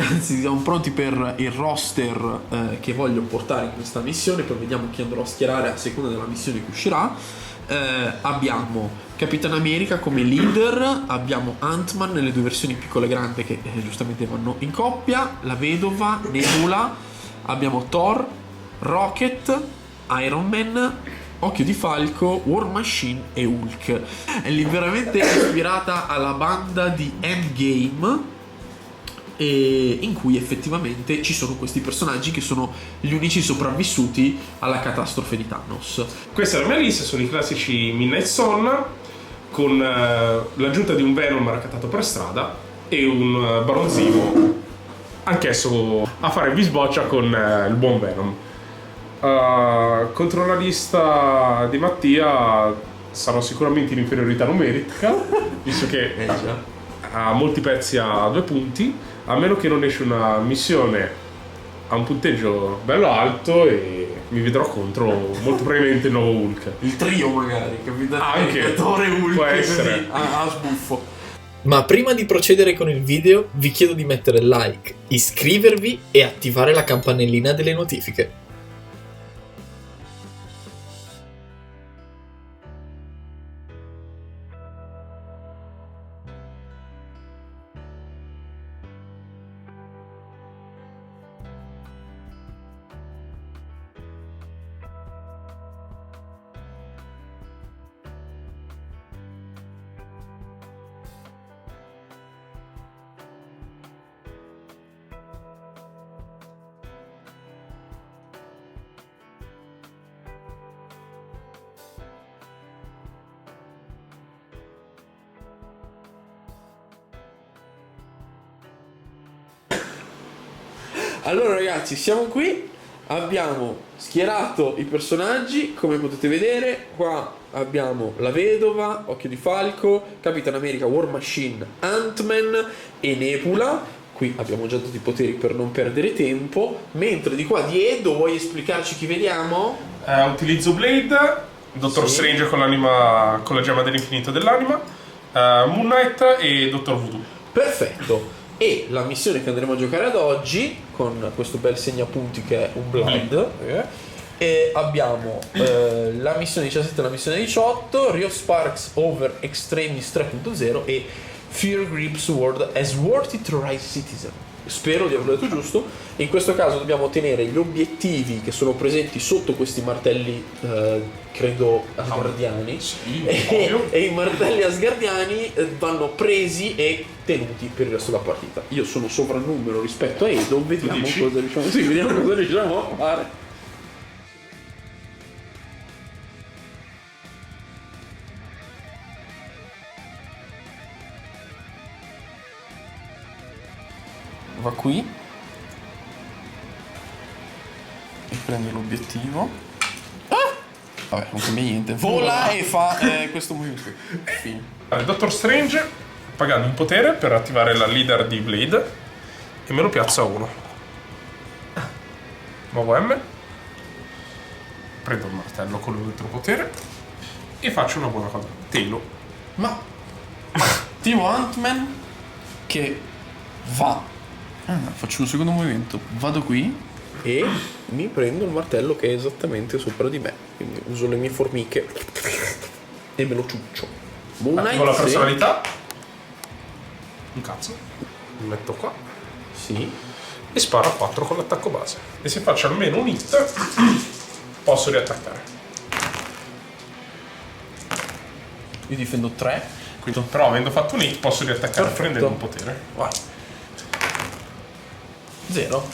ragazzi, siamo pronti per il roster che voglio portare in questa missione. Poi vediamo chi andrò a schierare a seconda della missione che uscirà. Abbiamo Capitan America come leader, abbiamo Ant-Man nelle due versioni piccole e grande che giustamente vanno in coppia, la vedova, Nebula, abbiamo Thor, Rocket, Iron Man, Occhio di Falco, War Machine e Hulk. È veramente ispirata alla banda di Endgame, e in cui effettivamente ci sono questi personaggi che sono gli unici sopravvissuti alla catastrofe di Thanos. Questa è la mia lista, sono i classici Midnight Sun con l'aggiunta di un Venom raccattato per strada e un Baronzino anch'esso a fare bisboccia con il buon Venom. Contro la lista di Mattia sarò sicuramente in inferiorità numerica, visto che ha molti pezzi a 2 punti, a meno che non esce una missione a un punteggio bello alto e mi vedrò contro molto probabilmente il nuovo Hulk. Il trio magari, capito? Anche Hulk, può essere. così, a sbuffo. Ma prima di procedere con il video vi chiedo di mettere like, iscrivervi e attivare la campanellina delle notifiche. Allora ragazzi, siamo qui, abbiamo schierato i personaggi, come potete vedere. Qua abbiamo la vedova, Occhio di Falco, Capitan America, War Machine, Ant-Man e Nebula. Qui abbiamo già tutti i poteri per non perdere tempo. Mentre di qua di Edo, vuoi esplicarci chi vediamo? Utilizzo Blade, Dottor Strange con l'anima, con la gemma dell'infinito dell'anima, Moon Knight e Dottor Voodoo. Perfetto. E la missione che andremo a giocare ad oggi, con questo bel segnapunti che è un blind, e abbiamo la missione 17 e la missione 18, Rio Sparks over Extremis 3.0 e Fear Grips World as Worthy to Rise Citizen. Spero di averlo detto giusto. In questo caso dobbiamo ottenere gli obiettivi che sono presenti sotto questi martelli, credo asgardiani, e i martelli asgardiani vanno presi e tenuti per il resto della partita. Io sono sovrannumero rispetto a Edo, vediamo cosa riusciamo, vediamo cosa riusciamo a fare. Va qui e prende l'obiettivo. Vabbè, non cambia niente. Vola e fa questo movimento. Fine. Dottor Strange, pagando un potere per attivare la leader di Blade, e me lo piazza a 1. Muovo M, prendo il martello con l'altro potere e faccio una buona cosa. Telo. Ma attivo Ant-Man che va. Faccio un secondo movimento. Vado qui e mi prendo il martello che è esattamente sopra di me. Quindi uso le mie formiche e me lo ciuccio. Attivo la personalità. Un cazzo. Mi metto qua. Sì. E sparo a 4 con l'attacco base. E se faccio almeno un hit posso riattaccare. Io difendo 3. Quindi, però avendo fatto un hit posso riattaccare. Perfetto. Prendendo un potere. Vai. 0.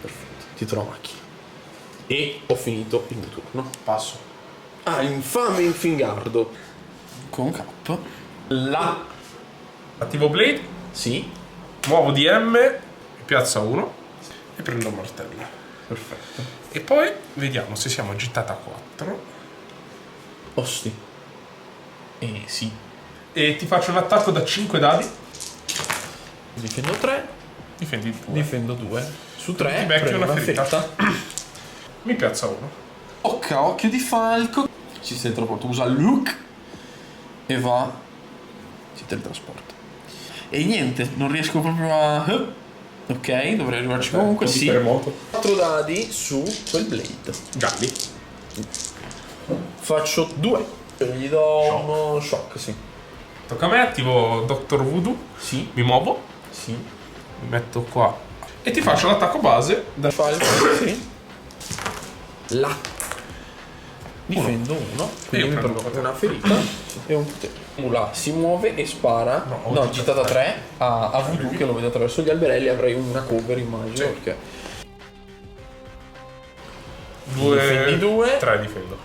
Perfetto. Titolo la macchina. E ho finito il mio turno. Passo. Ah, infame infingardo. Con cap. La. Attivo Blade. Sì. Muovo di M, mi piazza 1 e prendo il martello. Perfetto. E poi vediamo se siamo agitata a 4. Osti. Sì. E ti faccio un attacco da 5 dadi. Difendo 3. Difendi 2. Difendo 2. Su 3. Ti becchi prendo una ferita. fetta. Mi piazza 1. Occhio di falco. Si teletrasporta. Usa Luke. E va. Si teletrasporta. E niente, non riesco proprio a... Ok, dovrei arrivarci comunque, sì. Terremoto. 4 dadi su quel blade. Gialli. Faccio 2. Gli do uno shock, sì. Tocca a me, attivo Dr. Voodoo. Sì, Mi muovo, sì. mi metto qua e ti faccio l'attacco base da Fa il sì. La. Difendo uno, quindi Io mi prendo prendo una ferita e un potere. Mula si muove e spara. No, gittata 3 a Voodoo che lo vede attraverso gli alberelli. Avrei una cover, immagino. Sì. Perché difendi difendi 2 3 difendo.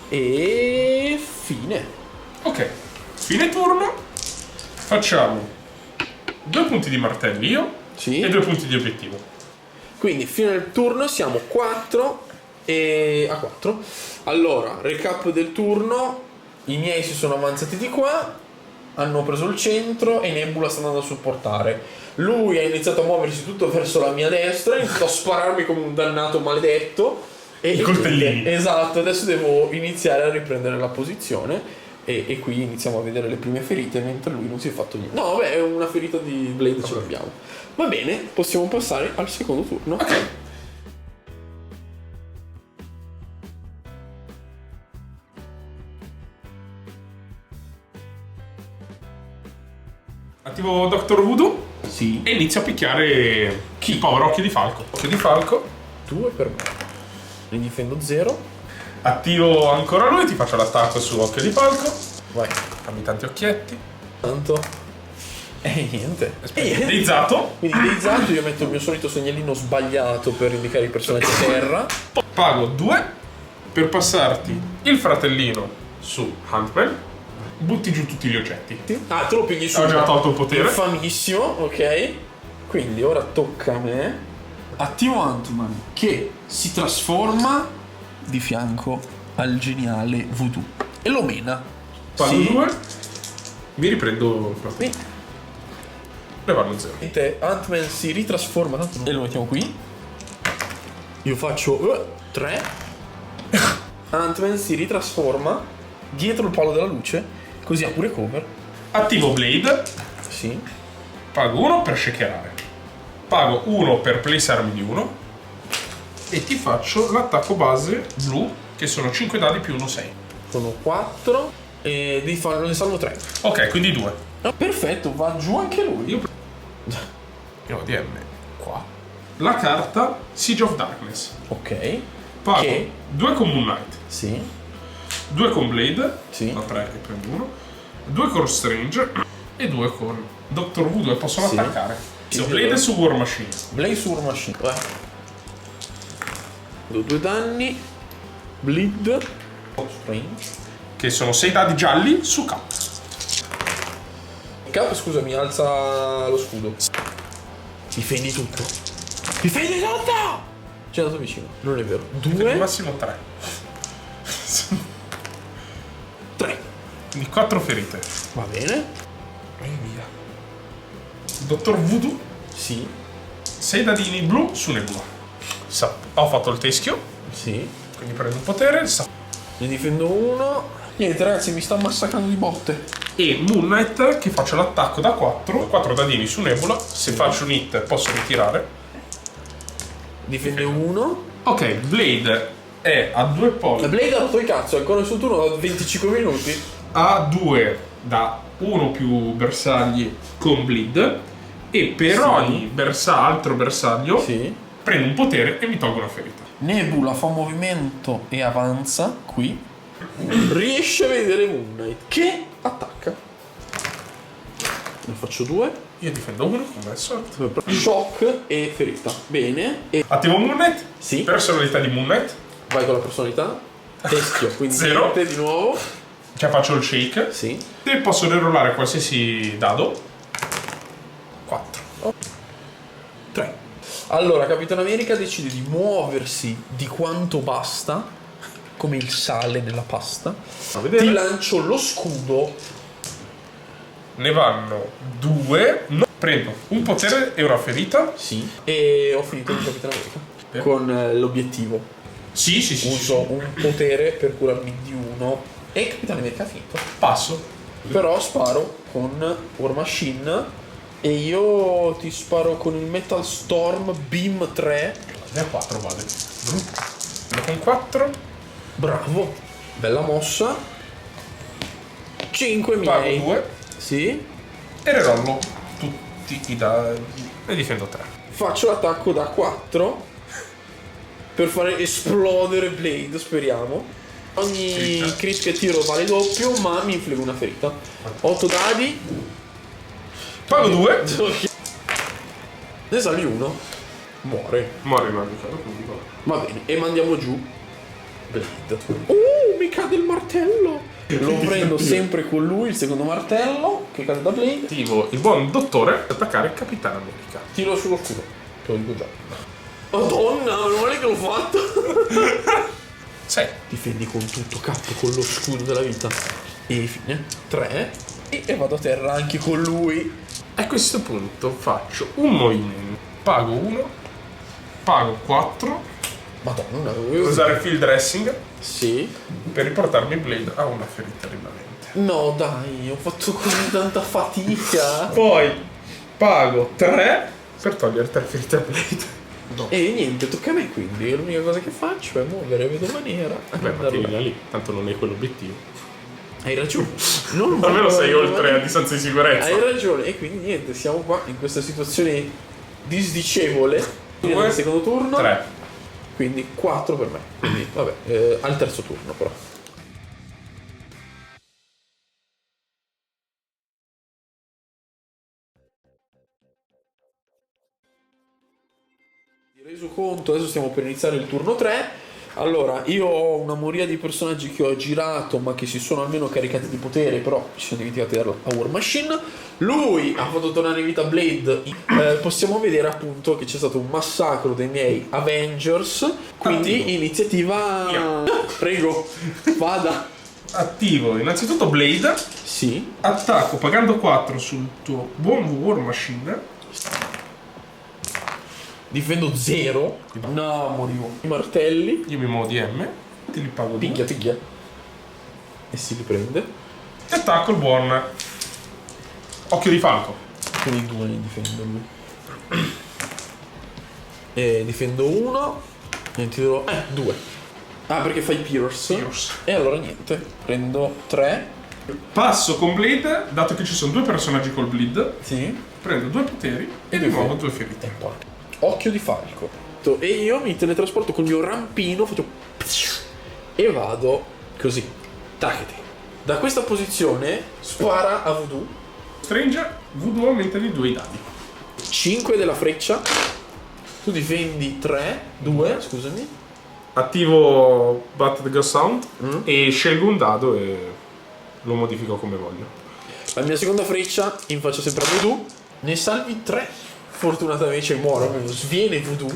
e fine. Ok, fine turno. Facciamo 2 punti di martelli io Sì. e 2 punti di obiettivo. Quindi fino al turno siamo 4 e a 4. Allora, recap del turno. I miei si sono avanzati di qua, hanno preso il centro e Nebula sta andando a supportare. Lui ha iniziato a muoversi tutto verso la mia destra, ha iniziato a spararmi come un dannato maledetto. I coltellini. Esatto, adesso devo iniziare a riprendere la posizione. E qui iniziamo a vedere le prime ferite mentre lui non si è fatto niente. No, vabbè, è una ferita di Blade ce l'abbiamo. Va bene, possiamo passare al secondo turno. Ok. Attivo Dr. Voodoo Sì. e inizio a picchiare il povero Occhio di Falco. Occhio di Falco. 2 per me. Ne difendo 0. Attivo ancora lui, ti faccio l'attacco su Occhio di Falco. Vai. Fammi tanti occhietti. Tanto. Niente. Deizzato. Quindi deizzato io metto il mio solito segnalino sbagliato per indicare i personaggi a terra. Pago 2 per passarti il fratellino su Huntman. Butti giù tutti gli oggetti. Ah, tu lo pigli su. Ho già tolto il potere. Famissimo, ok. Quindi ora tocca a me. Attivo Ant-Man che si trasforma di fianco al geniale Voodoo e lo mena. Pago Sì. 2. Mi riprendo il fratellino. Sì. Ne vanno 0. Ant-Man si ritrasforma e lo mettiamo qui. Io faccio 3. Ant-Man si ritrasforma dietro il palo della luce, così ha pure cover. Attivo Blade. Sì. Pago 1 per shakerare. Pago 1 per place armi di 1. E ti faccio l'attacco base blu, che sono 5 dadi più 1, 6. Sono 4 e ne salvo 3. Ok, quindi 2. Perfetto, va giù anche lui. Io ho DM qua. La carta Siege of Darkness. Ok. Pago Che? 2 con Moon Knight, Sì. 2 con Blade, Sì. da 3 che prendo 1, 2 con Strange e 2 con Dr. Voodoo e possono Sì. attaccare. Sì, Blade sì. su War Machine. Blaze War Machine. Vai. Do 2 danni. Bleed. Strange. Che sono 6 dadi gialli su K. Cap, scusami, alza lo scudo. Difendi tutto. Difendi tutto! Ci è andato vicino. Non è vero. Al 2, massimo 3. 3. Quindi 4 ferite. Va bene. E via. Dottor Voodoo, Sì. 6 dadini blu su Nebula. Ho fatto il teschio, Sì. quindi prendo un potere. Ne difendo 1. Niente ragazzi, mi sta massacrando di botte. E Moon Knight che faccio l'attacco da 4. 4 dadini su Nebula. Se faccio un hit posso ritirare. Difende 1. Ok, Blade è a 2 La polli. Blade ha rotto il cazzo, è ancora il suo turno da 25 minuti. A 2 da 1 più bersagli con Bleed. E per Sì. ogni altro bersaglio Sì. prendo un potere e mi tolgo una ferita. Nebula fa movimento e avanza qui. Riesce a vedere Moon Knight che attacca. Ne faccio 2. Io difendo 1 come al solito. Shock e ferita. Bene. E Attivo Moon Knight. sì, Personalità di Moon Knight. vai con la personalità. Teschio, quindi 0. niente di nuovo. Cioè faccio il shake. Sì. E posso rerollare qualsiasi dado. 4. 3. Allora, Capitano America decide di muoversi di quanto basta, come il sale nella pasta. A vedere. Ti lancio lo scudo. Ne vanno 2. Prendo un potere e una ferita. Sì. E ho finito il Capitano America. Con l'obiettivo. Sì. Uso un potere per curarmi di 1. E Capitano America ha finito. Passo. Però sparo con War Machine E io ti sparo con il Metal Storm Beam 3. Ne ha 4 vale. Con 4. Bravo. Bella mossa. 5 Pago miei. 2. Sì. E rerollo tutti i dadi. E difendo 3. Faccio l'attacco da 4 per fare esplodere Blade, speriamo. Ogni Ferita. crit che tiro vale doppio, ma mi infliggo una ferita. 8 dadi. Pago 2. Ne salvi uno. Muore. Muore in magico, quindi vabbè. Va bene. E mandiamo giù Blade. Mi cade il martello. Lo prendo sempre con lui, il secondo martello che cade da Blade. Attivo il buon dottore per attaccare Capitano America. Tiro sullo scudo. Te lo dico già. Madonna, non male che l'ho fatto. 6. Difendi con tutto, cazzo, con lo scudo della vita. E fine. 3. E vado a terra anche con lui. A questo punto faccio un movimento. Pago 1. Pago 4. Madonna, non avevo... Usare field dressing Sì. per riportarmi Blade a una ferita rimanente. No, dai, ho fatto così tanta fatica. Poi pago 3 per togliere 3 ferite a Blade. E niente, tocca a me quindi. L'unica cosa che faccio è muovere vedo maniera. Beh, ma tienila lì, tanto non è quell'obiettivo. Hai ragione. Non Almeno sei voglio oltre a rimanere- distanza di sicurezza. Hai ragione. E quindi niente, siamo qua in questa situazione disdicevole. Due, Nel secondo turno. 3. Quindi 4 per me. Quindi, vabbè, al terzo turno però. Di reso conto, adesso stiamo per iniziare il turno 3. Allora, io ho una moria di personaggi che ho girato, ma che si sono almeno caricati di potere, però ci sono dimenticati di darlo a War Machine. Lui ha fatto tornare in vita Blade. Possiamo vedere appunto che c'è stato un massacro dei miei Avengers. Quindi Attivo. iniziativa. Via. Prego, vada. Attivo innanzitutto Blade. Sì. Attacco pagando 4 sul tuo buon War Machine. Difendo 0. No, morivo. I martelli. Io mi muovo di M. Te li pago 2. Picchia, picchia. E si riprende. E attacco il buon Occhio di Falco. Quindi 2 ne difendo lui. E difendo 1. E ti dirò. 2. Ah, perché fai Pierce. Pierce. E allora niente. Prendo 3. Passo con Blade, dato che ci sono 2 personaggi col bleed, Sì. prendo 2 poteri e due di nuovo ferite. 2 ferite. Porca. Occhio di falco. E io mi teletrasporto col mio rampino. Faccio. E vado così. Tacchete. Da questa posizione spara a Voodoo. Strange, Voodoo aumenta di 2 i dadi. 5 della freccia. Tu difendi 3. 2, scusami. Attivo Bat the Ghost Sound e scelgo un dado e lo modifico come voglio. La mia seconda freccia infaccia sempre a Voodoo. Ne salvi 3. Fortunatamente cioè, muore, sviene Voodoo.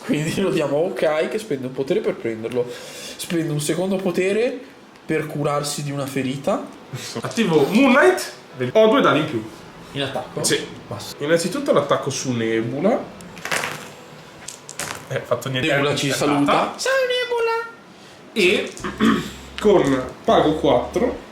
Quindi lo diamo a Okai che spende un potere per prenderlo. Spende un secondo potere per curarsi di una ferita. Attivo Moonlight, ho 2 dadi in più. In attacco? Sì. Basta. Innanzitutto l'attacco su Nebula. Fatto niente. Nebula ci saluta. Ciao Nebula! E con pago 4.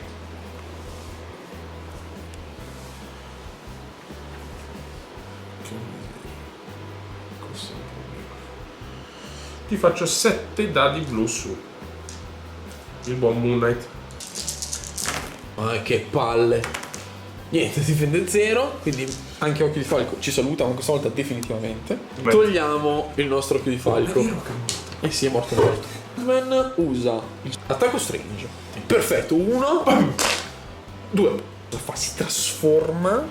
Ti faccio 7 dadi blu su il buon Moonlight. Ma che palle. Niente, difende 0. Quindi anche Occhio di Falco ci saluta, ma questa volta definitivamente. Beh. Togliamo il nostro Occhio di Falco. E si è morto. Batman usa il attacco strange. Perfetto, 1, 2. Cosa fa? Si trasforma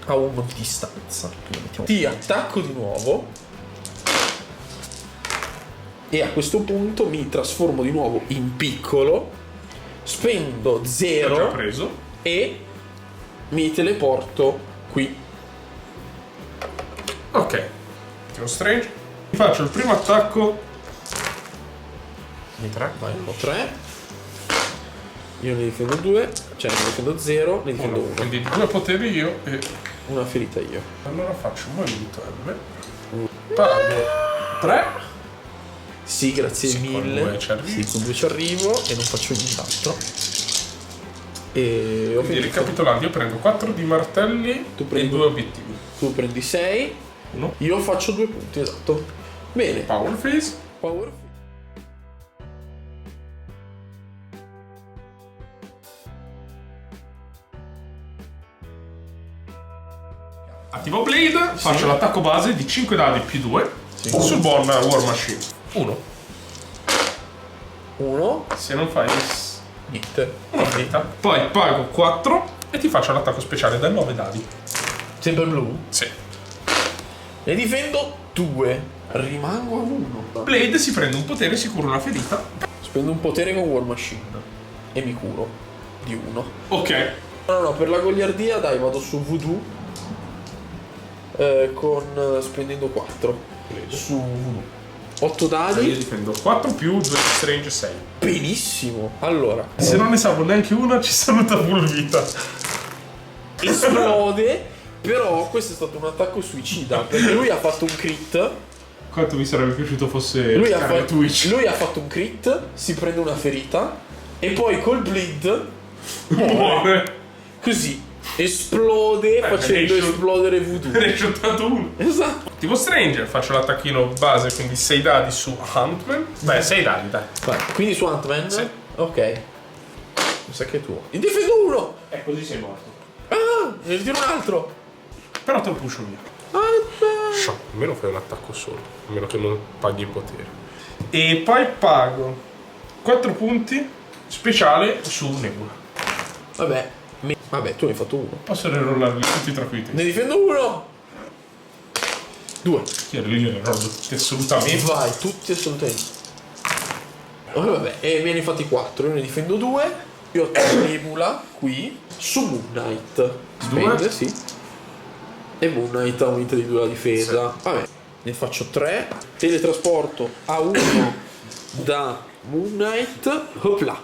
a 1 di distanza. Ti attacco di nuovo. E a questo punto mi trasformo di nuovo in piccolo. Spendo Ho già 0 preso. e mi teleporto qui. Ok. Attivo Strange. Ti faccio il primo attacco. Di 3. Vai, ho 3. Io ne difendo 2. Cioè ne difendo 0, ne difendo 1. Quindi 2 poteri io e Una ferita io. allora faccio un movimento M. Pago 3. Sì, grazie Sì, con mille. 2 ci arrivo. Sì, con 2 ci arrivo e non faccio nient'altro. E ho Quindi finito. ricapitolando, io prendo 4 di martelli Tu e prendi 2 obiettivi. Tu prendi 6, 1. io faccio 2 punti, esatto. Bene. Power phase. Power. Attivo Blade, faccio l'attacco base di 5 dadi più 2 sul buon War Machine. 1. 1, Se non fai niente. una ferita, poi pago 4 e ti faccio l'attacco speciale da 9 dadi. Sempre blu. Sì. Ne difendo 2. Rimango a 1. Blade si prende un potere, si cura una ferita. Spendo un potere con War Machine. E mi curo. Di 1. Ok. No, per la goliardia dai, vado su Voodoo. Spendendo 4. Su Voodoo. 8 Io dadi. difendo 4 più 2 strange 6. Benissimo. Allora, Se non ne salvo neanche una, ci saluta full vita. esplode. Però questo è stato un attacco suicida. Perché lui ha fatto un crit. Quanto mi sarebbe piaciuto fosse Lui ha, Scarlet Witch. lui ha fatto un crit. Si prende una ferita. E poi col bleed. Muore. Così. Esplode facendo ne esce- esplodere Voodoo. Ne hai shottato uno. Esatto. Tipo Stranger, faccio l'attacchino base, quindi 6 dadi su Huntman. Beh, 6 dadi, dai. Vai. Quindi su Ant-Man? Sì. Ok. Mi sa che è tuo. Ne difendo uno! E così sei morto. Ah! Ne tiro un altro! Però te lo pusho via. Ant-Man! Almeno fai un attacco solo, a meno che non paghi il potere. E poi pago 4 punti speciale su Nebula. Vabbè, tu ne hai fatto uno. Posso rerollarli tutti tra cui te. Ne difendo uno! 2. Chi era lì? Ne rollo tutti assolutamente. Vai, tutti assolutamente. Vabbè, e me ne fatti 4. Io ne difendo 2. Io ho Nebula qui su Moon Knight. Spende, Due? sì. E Moon Knight aumenta di 2 la difesa. Vabbè, ne faccio 3. Teletrasporto a 1 da Moon Knight. Hopla. Metto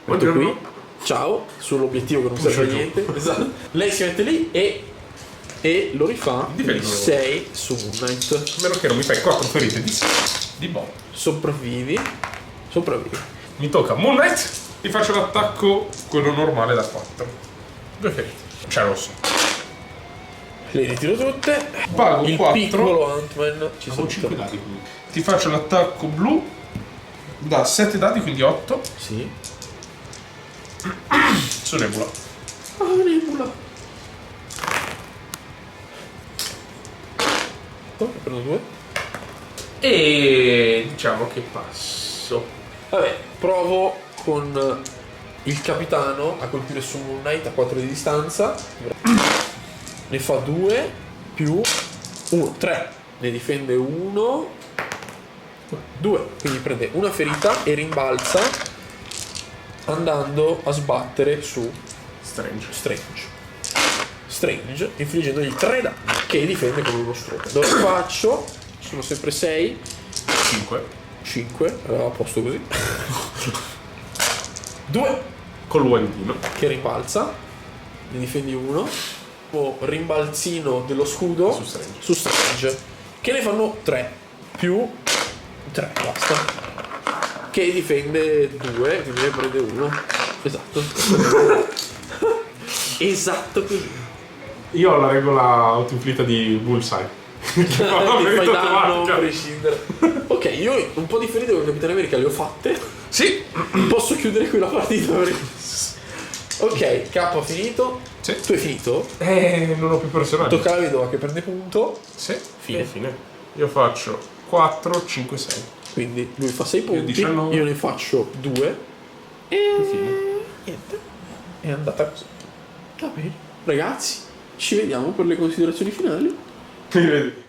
Buongiorno. qui. Ciao, sull'obiettivo che non serve a Giù. niente. Esatto. Lei si mette lì e lo rifà. Difendo. 6 su Moon Knight. A meno che non mi fai 4 ferite di bot. Sopravvivi. Mi tocca Moon Knight. Ti faccio l'attacco, quello normale da 4. 2 ferite. C'è rosso. Le ritiro tutte. Pago Il 4. piccolo Ant-Man ci Sono 5 saluta. dadi quindi. Ti faccio l'attacco blu da 7 dadi, quindi 8 Sì. su Nebula. Ah, Nebula. Prendo 2. E diciamo che passo. Vabbè, provo con il capitano a colpire su Moon Knight a 4 di distanza. Ne fa 2 più 1, 3. Ne difende 1, 2. Quindi prende una ferita e rimbalza andando a sbattere su Strange, infliggendogli 3 danni che difende con uno strumento. Lo faccio, sono sempre 6, 5, allora a posto così. 2 Col guantino. che rimbalza, ne difendi 1, rimbalzino dello scudo Su Strange. su Strange, che ne fanno 3 più 3, basta. Che difende 2, quindi ne prende 1. Esatto. Esatto così. Io ho la regola autoinflitta di Bullseye. Ti fai danno a automatica. prescindere. Ok, io un po' di ferite con Capitano America le ho fatte. Sì. Posso chiudere qui la partita perché... Ok, K ha finito. Sì. Tu hai finito? Non ho più personaggi. Tocca alla vedova che prende punto. Sì. Fine. Fine. Io faccio 4, 5, 6. Quindi lui fa 6 punti. 19. Io ne faccio 2. E Fine. niente. È andata così. Va bene. Ragazzi, ci vediamo per le considerazioni finali. Vedi?